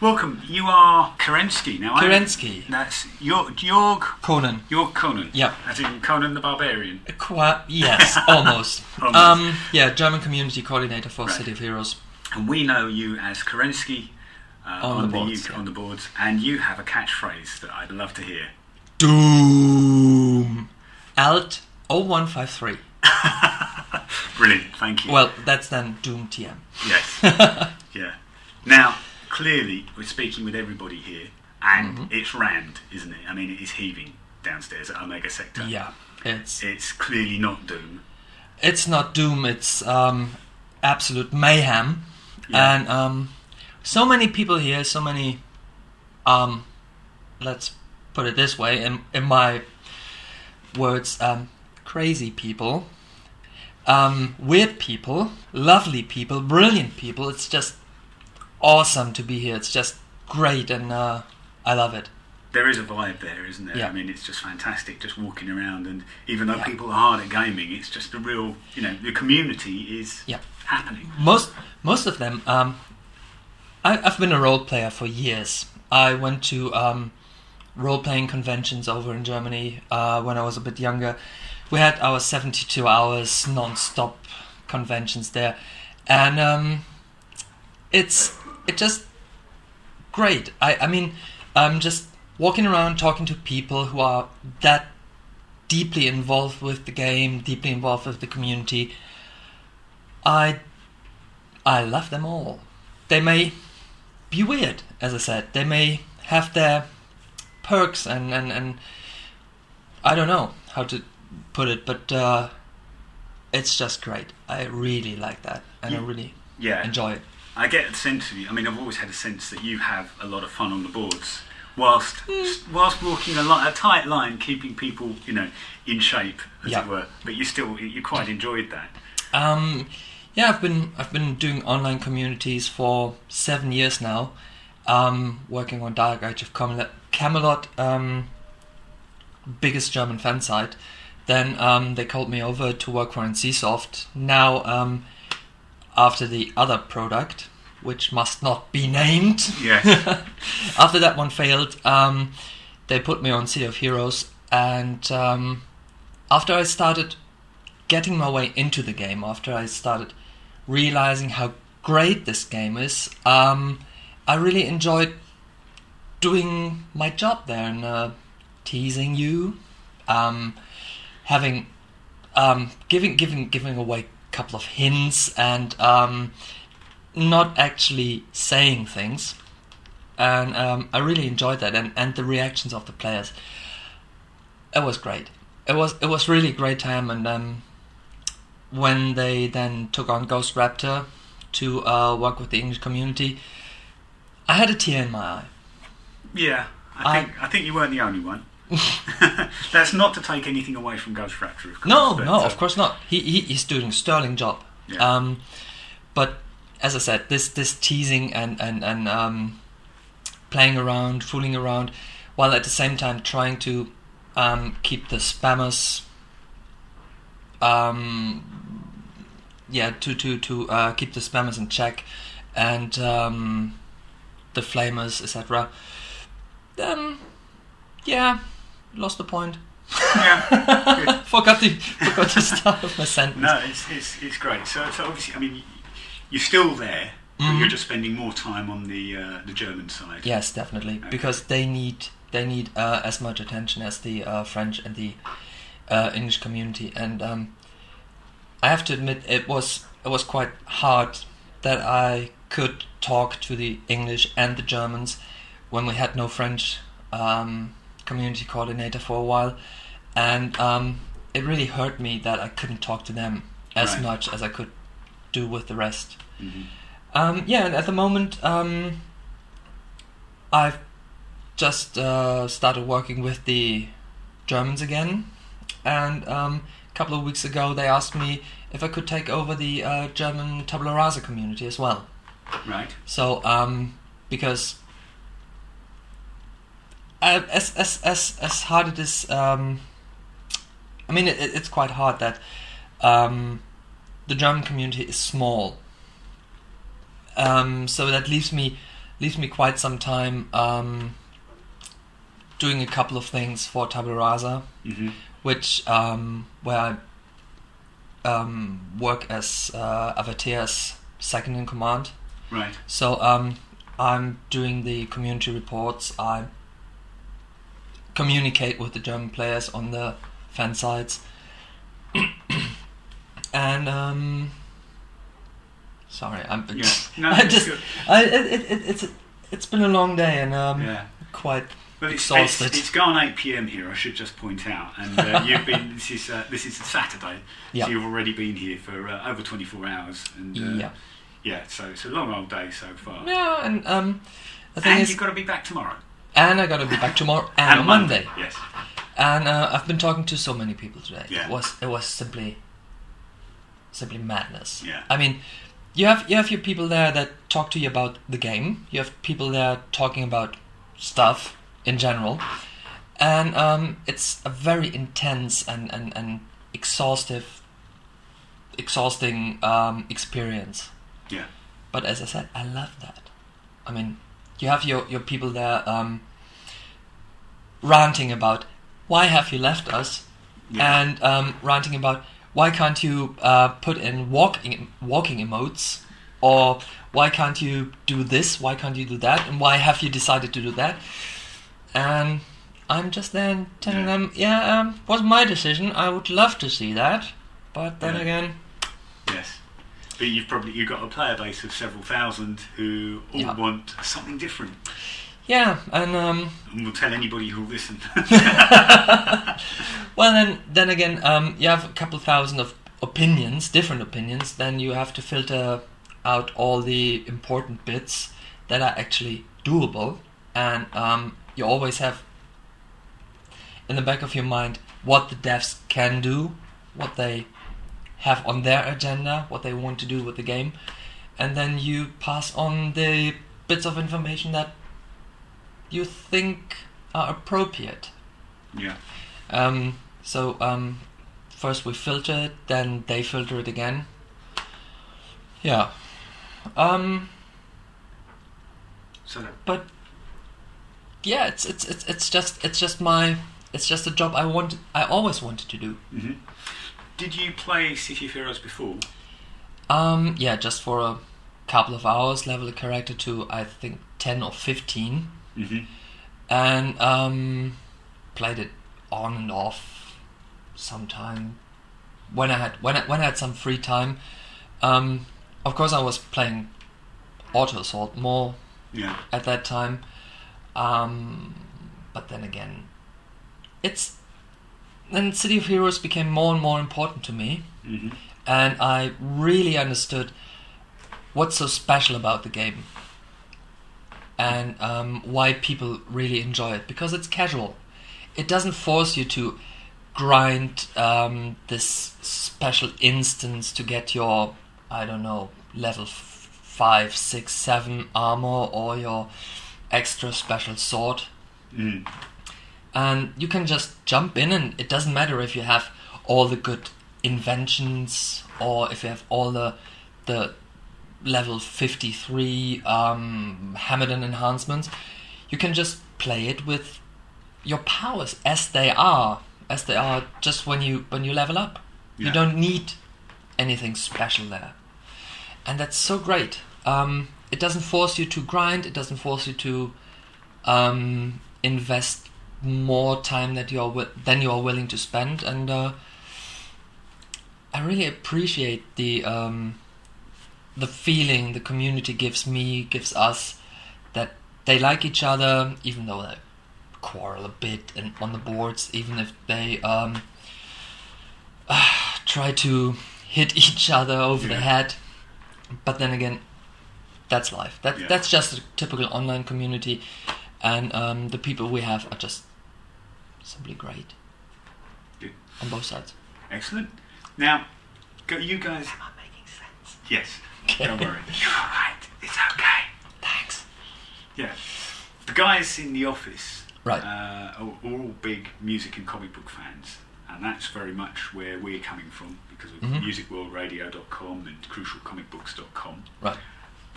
Welcome. You are Kerensky now. Kerensky. That's Jorg Conan. Jorg Conan. Yeah. As in Conan the Barbarian. Yes, almost. Almost. German community coordinator for City of Heroes. And we know you as Kerensky on the boards, and you have a catchphrase that I'd love to hear. Doom. Alt 0153. Brilliant, thank you. Well, that's then Doom TM. Yes. Yeah. Now, clearly, we're speaking with everybody here, and it's rammed, isn't it? I mean, it is heaving downstairs at Omega Sektor. Yeah, it's clearly not Doom. It's not Doom. It's absolute mayhem, and so many people here. So many, let's put it this way, in my words, crazy people, weird people, lovely people, brilliant people. It's just awesome to be here. It's just great, and I love it. There is a vibe there, isn't there? Yeah. I mean, it's just fantastic just walking around, and even though people are hard at gaming, it's just a real, the community is happening. Most of them, I've been a role player for years. I went to role-playing conventions over in Germany when I was a bit younger. We had our 72 hours non-stop conventions there, and it's just great. I mean, just walking around talking to people who are that deeply involved with the game, deeply involved with the community. I love them all. They may be weird, as I said. They may have their perks and I don't know how to put it, but it's just great. I really like that, and I really enjoy it. I get a sense of you. I mean, I've always had a sense that you have a lot of fun on the boards, whilst walking a tight line, keeping people, in shape, as it were. But you quite enjoyed that. I've been doing online communities for 7 years now, working on Dark Age of Camelot, biggest German fan site. Then they called me over to work for NCSoft. Now, after the other product, which must not be named, after that one failed, they put me on City of Heroes, and after I started getting my way into the game, after I started realizing how great this game is, I really enjoyed doing my job there and teasing you, having giving away couple of hints and not actually saying things, and I really enjoyed that, and the reactions of the players. It was great. It was really great time, and when they then took on Ghost Raptor to work with the English community, I had a tear in my eye. Yeah, I think you weren't the only one. That's not to take anything away from Ghost Raptor, of course. No, of course not. He's doing a sterling job. Yeah. But as I said, this teasing and playing around, fooling around, while at the same time trying to keep the spammers, to keep the spammers in check, and the flamers, etc. Lost the point. Yeah. forgot the start of my sentence. No, it's great. So obviously, I mean, you're still there, but you're just spending more time on the German side. Yes, definitely, because they need as much attention as the French and the English community, and I have to admit it was quite hard that I could talk to the English and the Germans when we had no French community coordinator for a while, and it really hurt me that I couldn't talk to them as much as I could do with the rest. And at the moment I've just started working with the Germans again, and a couple of weeks ago they asked me if I could take over the German tabula rasa community as well. Right. So because as hard it is, I mean, it's quite hard that the German community is small. So that leaves me leaves me quite some time doing a couple of things for Tabula Rasa, which where I work as Avatea's second in command. Right. So I'm doing the community reports. I communicate with the German players on the fan sites, and sorry, it's been a long day and quite exhausted. It's gone 8 p.m. here. I should just point out, and you've been. This is a Saturday, so you've already been here for over 24 hours, and so it's a long old day so far. Yeah, and the thing and is, you've got to be back tomorrow. And I got to be back tomorrow and on Monday. Yes. And I've been talking to so many people today. Yeah. It was simply madness. Yeah. I mean, you have your people there that talk to you about the game. You have people there talking about stuff in general, and it's a very intense and exhausting experience. Yeah. But as I said, I love that. I mean, you have your people there ranting about why have you left us, and ranting about why can't you put in walking emotes, or why can't you do this, why can't you do that, and why have you decided to do that? And I'm just then telling them, was my decision. I would love to see that, but then again, yes. But you've got a player base of several thousand who all want something different. Yeah, and we'll tell anybody who'll listen. Well, then again, you have a couple thousand of opinions, different opinions. Then you have to filter out all the important bits that are actually doable, and you always have in the back of your mind what the devs can do, what they have on their agenda, what they want to do with the game, and then you pass on the bits of information that you think are appropriate. Yeah. So first we filter it, then they filter it again. Yeah. But yeah, it's just a job I always wanted to do. Mm-hmm. Did you play City of Heroes before? Yeah, just for a couple of hours, level a character to I think 10 or 15, and played it on and off sometime when I had some free time. Of course, I was playing Auto Assault more at that time, but then again, then City of Heroes became more and more important to me, and I really understood what's so special about the game, and why people really enjoy it, because it's casual. It doesn't force you to grind this special instance to get your, I don't know, level 5, 6, 7 armor or your extra special sword. And you can just jump in, and it doesn't matter if you have all the good inventions or if you have all the level 53 Hamilton enhancements. You can just play it with your powers as they are just when you level up. You don't need anything special there, and that's so great. It doesn't force you to grind. It doesn't force you to invest more time than you are willing to spend, and I really appreciate the feeling the community gives us, that they like each other, even though they quarrel a bit and on the boards, even if they try to hit each other over the head. But then again, that's life. That's just a typical online community, and the people we have are just simply great. Good. On both sides. Excellent. Now, you guys... Am I making sense? Yes. Okay. Don't worry. You're alright. It's okay. Thanks. Yeah. The guys in the office are all big music and comic book fans, and that's very much where we're coming from, because of musicworldradio.com and crucialcomicbooks.com. Right.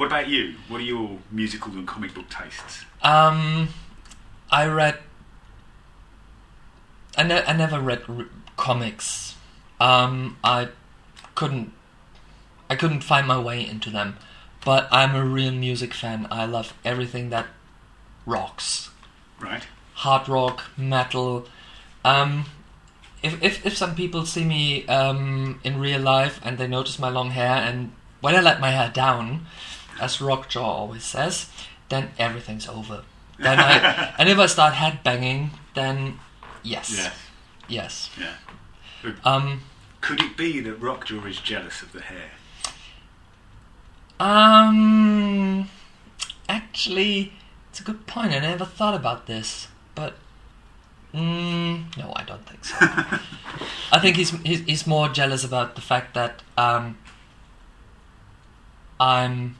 What about you? What are your musical and comic book tastes? I never read comics. I couldn't find my way into them. But I'm a real music fan. I love everything that rocks. Right. Hard rock, metal. If some people see me in real life and they notice my long hair, and when I let my hair down, as Rockjaw always says, then everything's over. And if I start headbanging, then yes. Yeah. Could it be that Rockjaw is jealous of the hair? Actually, it's a good point. I never thought about this, but no, I don't think so. I think he's more jealous about the fact that I'm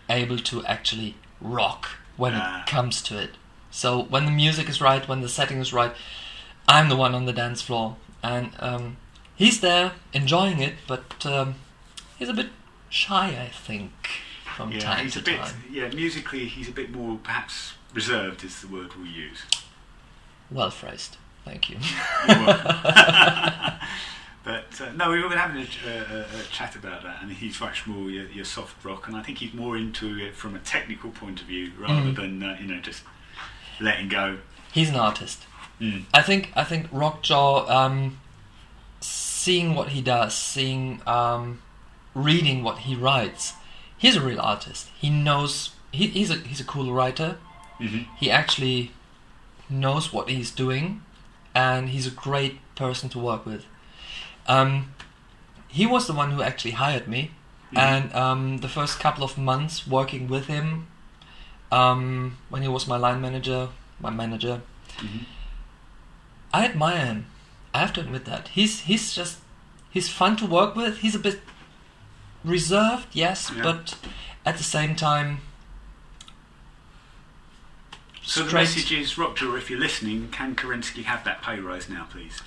able to actually rock when it comes to it. So when the music is right, when the setting is right, I'm the one on the dance floor, and he's there enjoying it, but he's a bit shy, I think, from time to time. Musically, he's a bit more, perhaps, reserved is the word we'll use. Well phrased, thank you. But no, we were having a chat about that, and he's much more your soft rock, and I think he's more into it from a technical point of view rather than just letting go. He's an artist. I think Rockjaw, seeing what he does, reading what he writes, he's a real artist. He knows he's a cool writer. He actually knows what he's doing, and he's a great person to work with. He was the one who actually hired me, and the first couple of months working with him, when he was my line manager, my manager, I admire him. I have to admit that. He's fun to work with. He's a bit reserved, yes, but at the same time. So the message is, Rockjaw, if you're listening, can Kerensky have that pay rise now, please?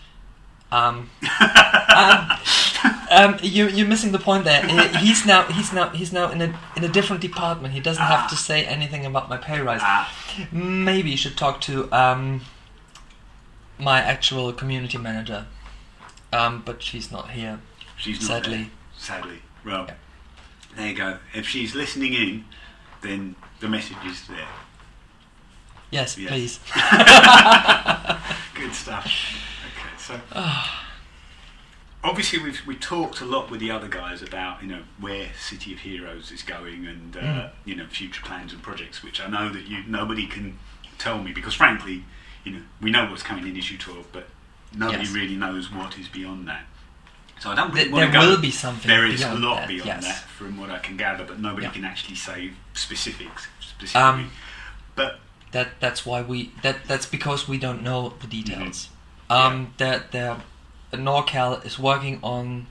You're missing the point there. He's now in a different department. He doesn't have to say anything about my pay rise. Maybe you should talk to my actual community manager. But she's not here. She's not sadly. There. Sadly. Well, there you go. If she's listening in, then the message is there. Yes. Please. Good stuff. Okay, so obviously we talked a lot with the other guys about where City of Heroes is going and future plans and projects, which I know that nobody can tell me, because frankly, we know what's coming in issue 12, but nobody really knows what is beyond that. So I don't really want to go. There will be something. There is a beyond lot that, beyond that, from what I can gather, but nobody can actually say specifically. But that's why that's because we don't know the details. NorCal is working on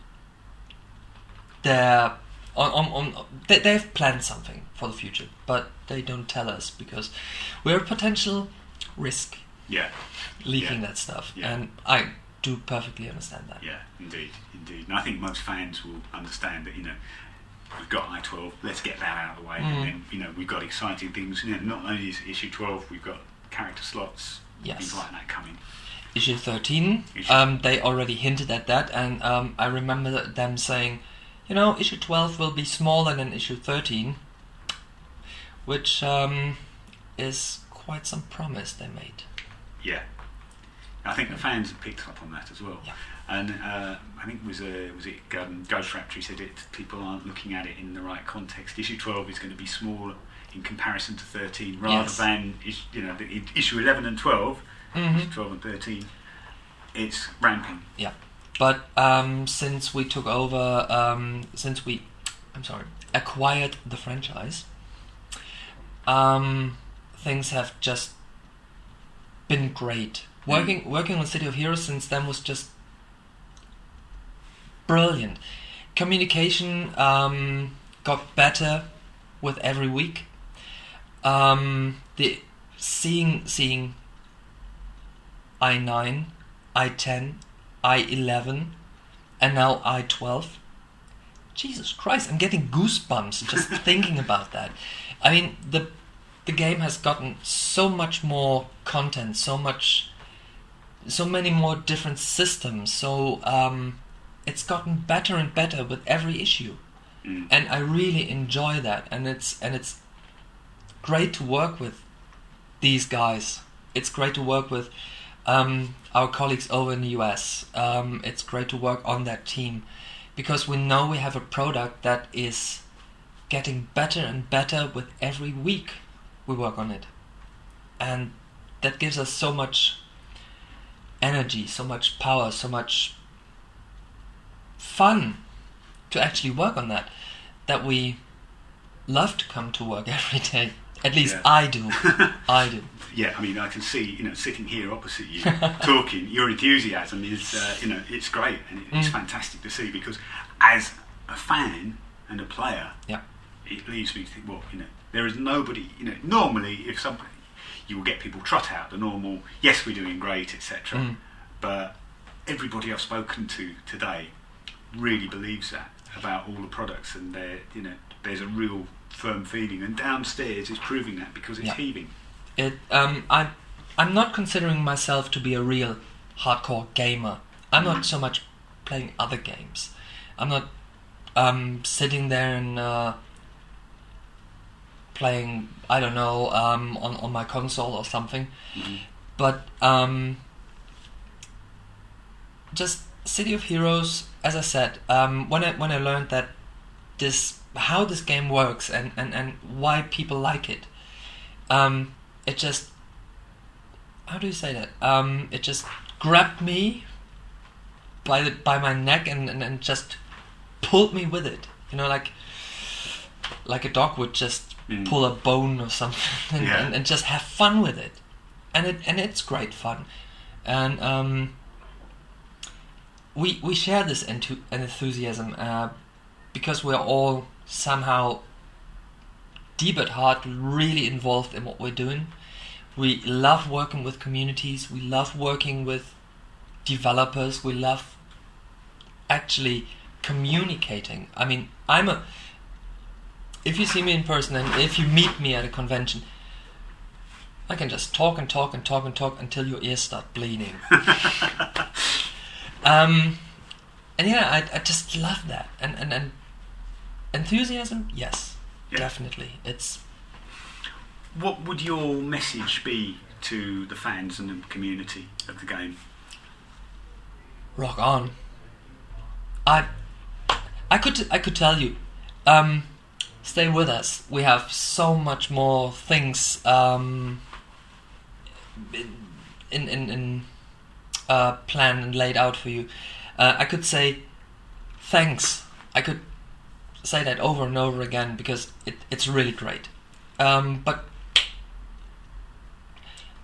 they've planned something for the future, but they don't tell us because we're a potential risk. Leaking that stuff, and I do perfectly understand that. Yeah, indeed. And I think most fans will understand that we've got I-12, let's get that out of the way, and then we've got exciting things. Not only is issue 12, we've got character slots, things like that coming. Issue 13, they already hinted at that, and I remember them saying, issue 12 will be smaller than issue 13, which is quite some promise they made. Yeah, I think the fans have picked up on that as well. Yeah. And I think was it Ghost Factory said it. People aren't looking at it in the right context. Issue 12 is going to be smaller in comparison to 13, rather than issue 11 and 12. Issue 12 and 13, it's ramping. Yeah, but since we took over, acquired the franchise, things have just been great. Working on City of Heroes since then was just brilliant. Communication got better with every week. The seeing I-9, I-10, I-11, and now I-12 Jesus Christ, I'm getting goosebumps just thinking about that. I mean, the game has gotten so much more content, so many more different systems. So it's gotten better and better with every issue, and I really enjoy that. And it's great to work with these guys. It's great to work with our colleagues over in the US. It's great to work on that team, because we know we have a product that is getting better and better with every week we work on it. And that gives us so much energy, so much power, so much fun to actually work on that we love to come to work every day. At least I do. I do. Yeah, I mean, I can see, sitting here opposite you, talking, your enthusiasm is, it's great, and it's fantastic to see, because as a fan and a player, it leaves me to think, well, there is nobody, normally if somebody, you will get people trot out the normal, yes, we're doing great, etc. But everybody I've spoken to today really believes that about all the products, and there's a real firm feeling, and downstairs is proving that, because it's heaving. I'm not considering myself to be a real hardcore gamer. I'm not so much playing other games. I'm not sitting there and playing, I don't know, on my console or something. But just City of Heroes, as I said, when I learned that how this game works and why people like it, it just, how do you say that? It just grabbed me by my neck and just pulled me with it. Like a dog would just pull a bone or something and just have fun with it. And it's great fun. And we share this enthusiasm because we're all somehow deep at heart really involved in what we're doing. We love working with communities. We love working with developers. We love actually communicating. I mean, if you see me in person and if you meet me at a convention, I can just talk and talk and talk and talk until your ears start bleeding. And I just love that. And enthusiasm, yes, definitely. What would your message be to the fans and the community of the game? Rock on. I could tell you, stay with us. We have so much more things in planned and laid out for you. I could say thanks. I could say that over and over again because it's really great. But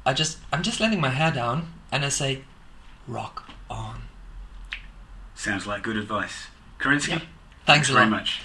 I'm just letting my hair down and I say, rock on. Sounds like good advice. Kerensky, thanks very much.